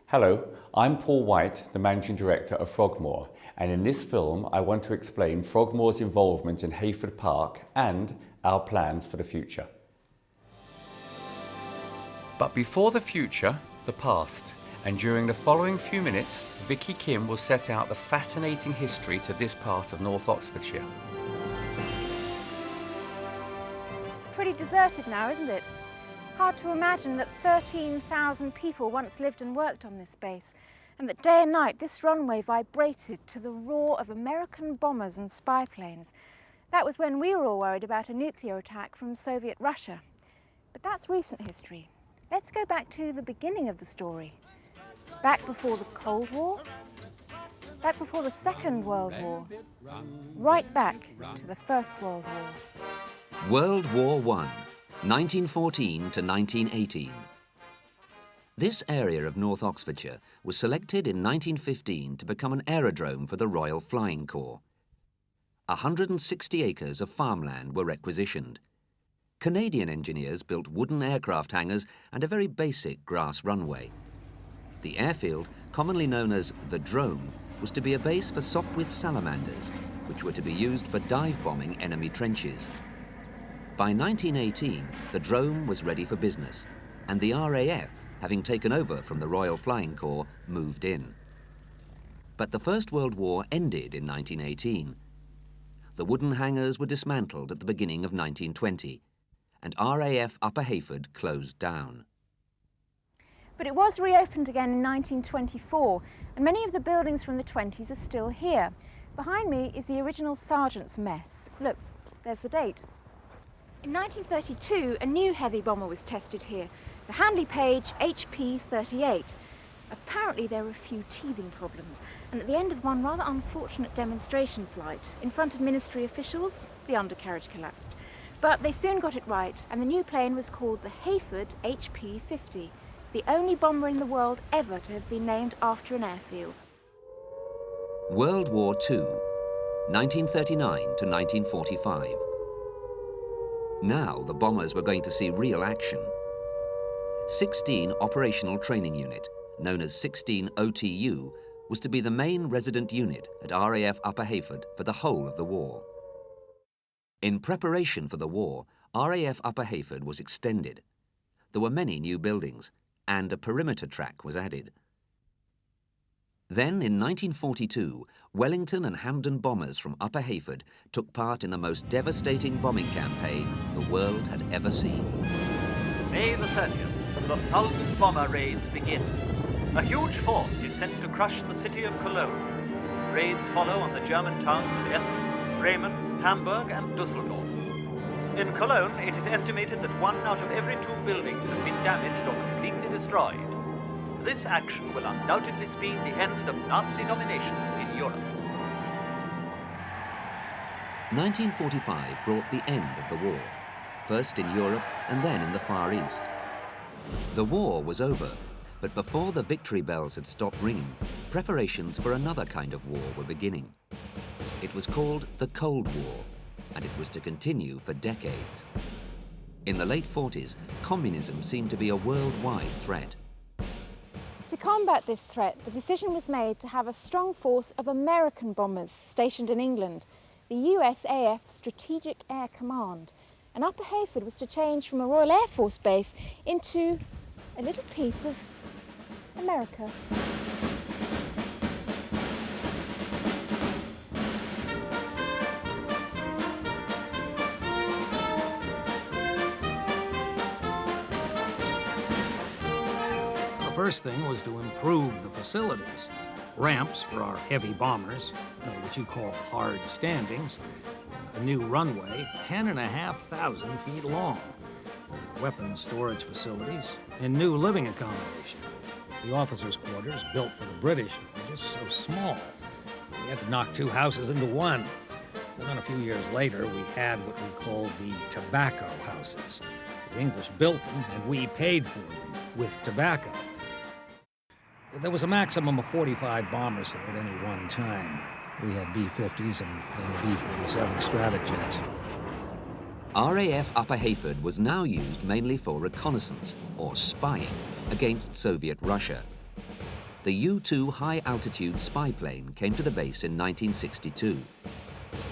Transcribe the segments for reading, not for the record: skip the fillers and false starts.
Hello, I'm Paul White, the Managing Director of Frogmore, and in this film I want to explain Frogmore's involvement in Hayford Park and our plans for the future. But before the future, the past, and during the following few minutes, Vicky Kim will set out the fascinating history to this part of North Oxfordshire. It's pretty deserted now, isn't it? Hard to imagine that 13,000 people once lived and worked on this base, and that day and night this runway vibrated to the roar of American bombers and spy planes. That was when we were all worried about a nuclear attack from Soviet Russia. But that's recent history. Let's go back to the beginning of the story. Back before the Cold War, back before the Second World War, right back to the First World War. World War I, 1914 to 1918. This area of North Oxfordshire was selected in 1915 to become an aerodrome for the Royal Flying Corps. 160 acres of farmland were requisitioned. Canadian engineers built wooden aircraft hangars and a very basic grass runway. The airfield, commonly known as the Drome, was to be a base for Sopwith Salamanders, which were to be used for dive bombing enemy trenches. By 1918, the Drome was ready for business, and the RAF, having taken over from the Royal Flying Corps, moved in. But the First World War ended in 1918. The wooden hangars were dismantled at the beginning of 1920, and RAF Upper Hayford closed down. But it was reopened again in 1924, and many of the buildings from the 20s are still here. Behind me is the original Sergeant's Mess. Look, there's the date. In 1932, a new heavy bomber was tested here, the Handley Page HP-38. Apparently there were a few teething problems, and at the end of one rather unfortunate demonstration flight, in front of ministry officials, the undercarriage collapsed. But they soon got it right, and the new plane was called the Hayford HP-50, the only bomber in the world ever to have been named after an airfield. World War II, 1939 to 1945. Now the bombers were going to see real action. 16 Operational Training Unit, known as 16 OTU, was to be the main resident unit at RAF Upper Hayford for the whole of the war. In preparation for the war, RAF Upper Hayford was extended. There were many new buildings, and a perimeter track was added. Then, in 1942, Wellington and Hampden bombers from Upper Hayford took part in the most devastating bombing campaign the world had ever seen. May the 30th, the 1,000 bomber raids begin. A huge force is sent to crush the city of Cologne. Raids follow on the German towns of Essen, Bremen, Hamburg and Dusseldorf. In Cologne, it is estimated that 1 out of every 2 buildings has been damaged or completely destroyed. This action will undoubtedly speed the end of Nazi domination in Europe. 1945 brought the end of the war, first in Europe and then in the Far East. The war was over, but before the victory bells had stopped ringing, preparations for another kind of war were beginning. It was called the Cold War, and it was to continue for decades. In the late 40s, communism seemed to be a worldwide threat. To combat this threat, the decision was made to have a strong force of American bombers stationed in England, the USAF Strategic Air Command. And Upper Hayford was to change from a Royal Air Force base into a little piece of America. The first thing was to improve the facilities. Ramps for our heavy bombers, what you call hard standings, a new runway 10,500 feet long, weapons storage facilities, and new living accommodation. The officers' quarters, built for the British, were just so small. We had to knock 2 houses into one. And then a few years later, we had what we called the tobacco houses. The English built them, and we paid for them with tobacco. There was a maximum of 45 bombers here at any one time. We had B-50s and then the B-47 Stratojets. RAF Upper Hayford was now used mainly for reconnaissance, or spying, against Soviet Russia. the U-2 high-altitude spy plane came to the base in 1962.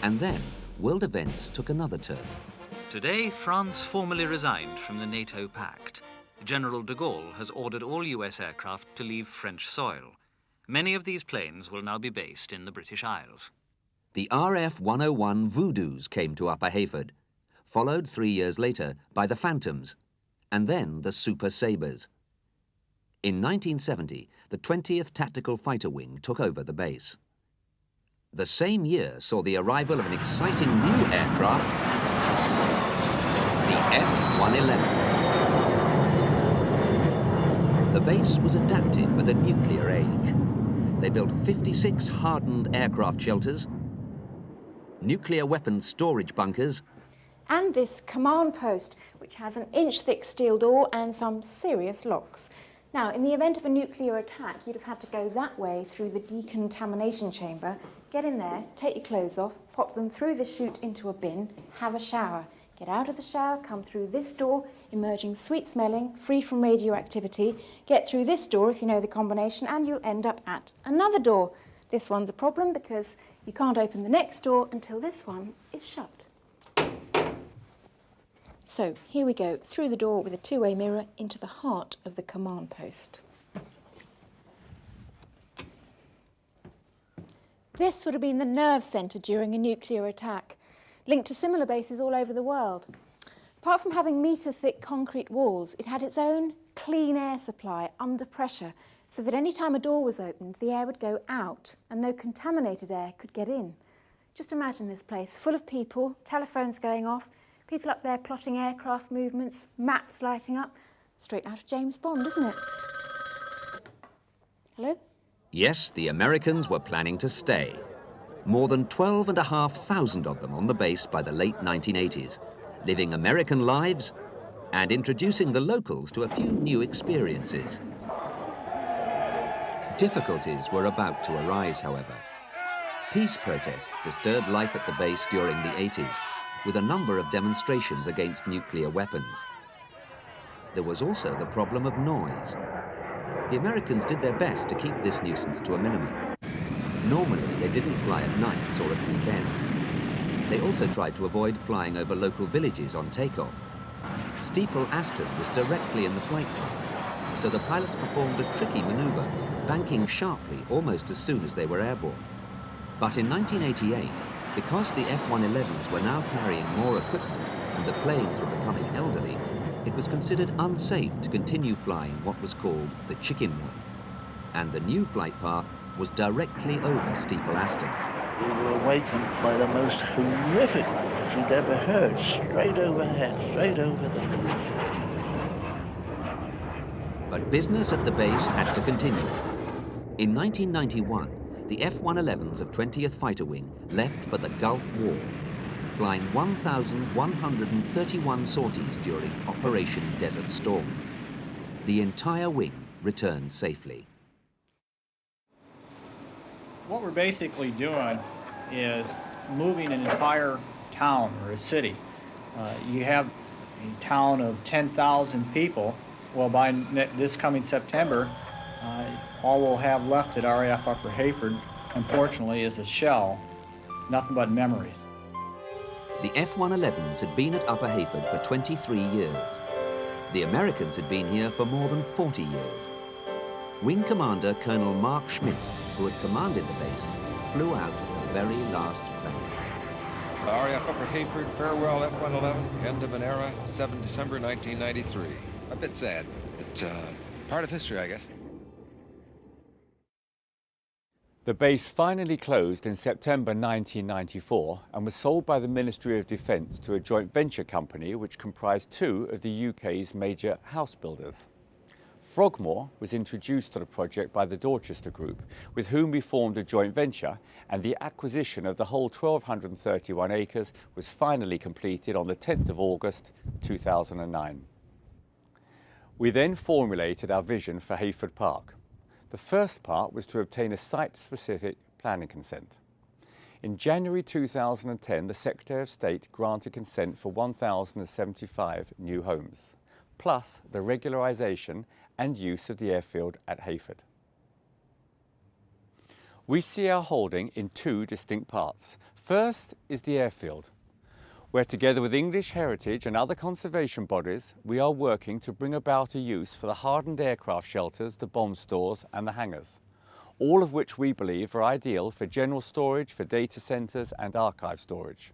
And then, world events took another turn. Today, France formally resigned from the NATO pact. General de Gaulle has ordered all US aircraft to leave French soil. Many of these planes will now be based in the British Isles. The RF-101 Voodoos came to Upper Heyford, followed 3 years later by the Phantoms, and then the Super Sabres. In 1970, the 20th Tactical Fighter Wing took over the base. The same year saw the arrival of an exciting new aircraft, the F-111. The base was adapted for the nuclear age. They built 56 hardened aircraft shelters, nuclear weapons storage bunkers, And this command post, which has an inch-thick steel door and some serious locks. Now, in the event of a nuclear attack, you'd have had to go that way through the decontamination chamber, get in there, take your clothes off, pop them through the chute into a bin, have a shower. Get out of the shower, come through this door, emerging sweet-smelling, free from radioactivity. Get through this door if you know the combination, and you'll end up at another door. This one's a problem because you can't open the next door until this one is shut. So here we go, through the door with a two-way mirror into the heart of the command post. This would have been the nerve centre during a nuclear attack, linked to similar bases all over the world. Apart from having metre-thick concrete walls, it had its own clean air supply under pressure, so that any time a door was opened, the air would go out and no contaminated air could get in. Just imagine this place, full of people, telephones going off, people up there plotting aircraft movements, maps lighting up. Straight out of James Bond, isn't it? Hello? Yes, the Americans were planning to stay. More than 12,500 of them on the base by the late 1980s, living American lives and introducing the locals to a few new experiences. Difficulties were about to arise, however. Peace protests disturbed life at the base during the 80s, with a number of demonstrations against nuclear weapons. There was also the problem of noise. The Americans did their best to keep this nuisance to a minimum. Normally, they didn't fly at nights or at weekends. They also tried to avoid flying over local villages on takeoff. Steeple Aston was directly in the flight path, so the pilots performed a tricky maneuver, banking sharply almost as soon as they were airborne. But in 1988, because the F-111s were now carrying more equipment and the planes were becoming elderly, it was considered unsafe to continue flying what was called the Chicken Run. And the new flight path was directly over Steeple Aston. We were awakened by the most horrific noise we'd ever heard, straight overhead, straight over the village. But business at the base had to continue. In 1991, the F-111s of 20th Fighter Wing left for the Gulf War, flying 1,131 sorties during Operation Desert Storm. The entire wing returned safely. What we're basically doing is moving an entire town or a city. You have a town of 10,000 people. Well, by this coming September, all we'll have left at RAF Upper Heyford, unfortunately, is a shell, nothing but memories. The F-111s had been at Upper Heyford for 23 years. The Americans had been here for more than 40 years. Wing Commander Colonel Mark Schmidt, who had commanded the base, flew out the very last plane. RAF Upper Heyford, farewell F-111, end of an era, 7 December 1993. A bit sad, but part of history, I guess. The base finally closed in September 1994 and was sold by the Ministry of Defence to a joint venture company which comprised two of the UK's major house builders. Frogmore was introduced to the project by the Dorchester Group, with whom we formed a joint venture, and the acquisition of the whole 1,231 acres was finally completed on the 10th of August 2009. We then formulated our vision for Heyford Park. The first part was to obtain a site-specific planning consent. In January 2010, the Secretary of State granted consent for 1,075 new homes, plus the regularisation and use of the airfield at Heyford. We see our holding in two distinct parts. First is the airfield, where together with English Heritage and other conservation bodies, we are working to bring about a use for the hardened aircraft shelters, the bomb stores and the hangars, all of which we believe are ideal for general storage, for data centres and archive storage.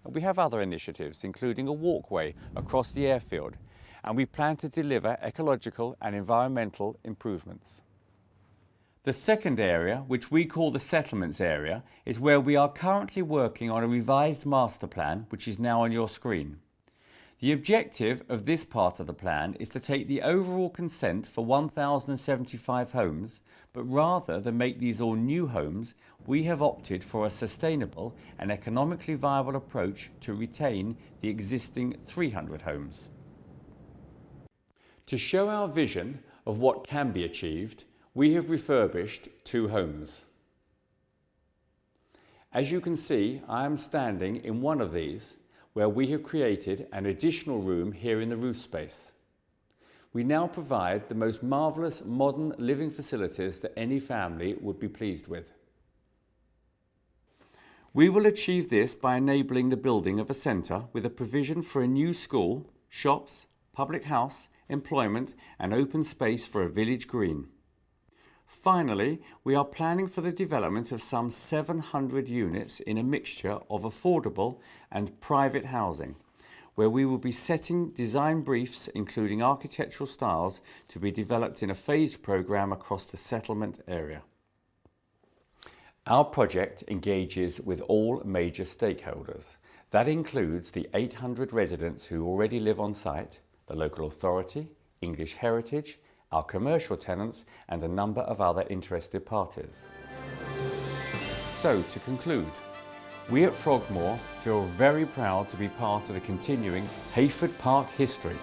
And we have other initiatives, including a walkway across the airfield, and we plan to deliver ecological and environmental improvements. The second area, which we call the settlements area, is where we are currently working on a revised master plan, which is now on your screen. The objective of this part of the plan is to take the overall consent for 1,075 homes, but rather than make these all new homes, we have opted for a sustainable and economically viable approach to retain the existing 300 homes. To show our vision of what can be achieved, we have refurbished 2 homes. As you can see, I am standing in one of these, where we have created an additional room here in the roof space. We now provide the most marvellous modern living facilities that any family would be pleased with. We will achieve this by enabling the building of a centre with a provision for a new school, shops, public house, employment and open space for a village green. Finally, we are planning for the development of some 700 units in a mixture of affordable and private housing, where we will be setting design briefs including architectural styles to be developed in a phased programme across the settlement area. Our project engages with all major stakeholders. That includes the 800 residents who already live on site, the local authority, English Heritage, our commercial tenants and a number of other interested parties. So, to conclude, we at Frogmore feel very proud to be part of the continuing Hayford Park history.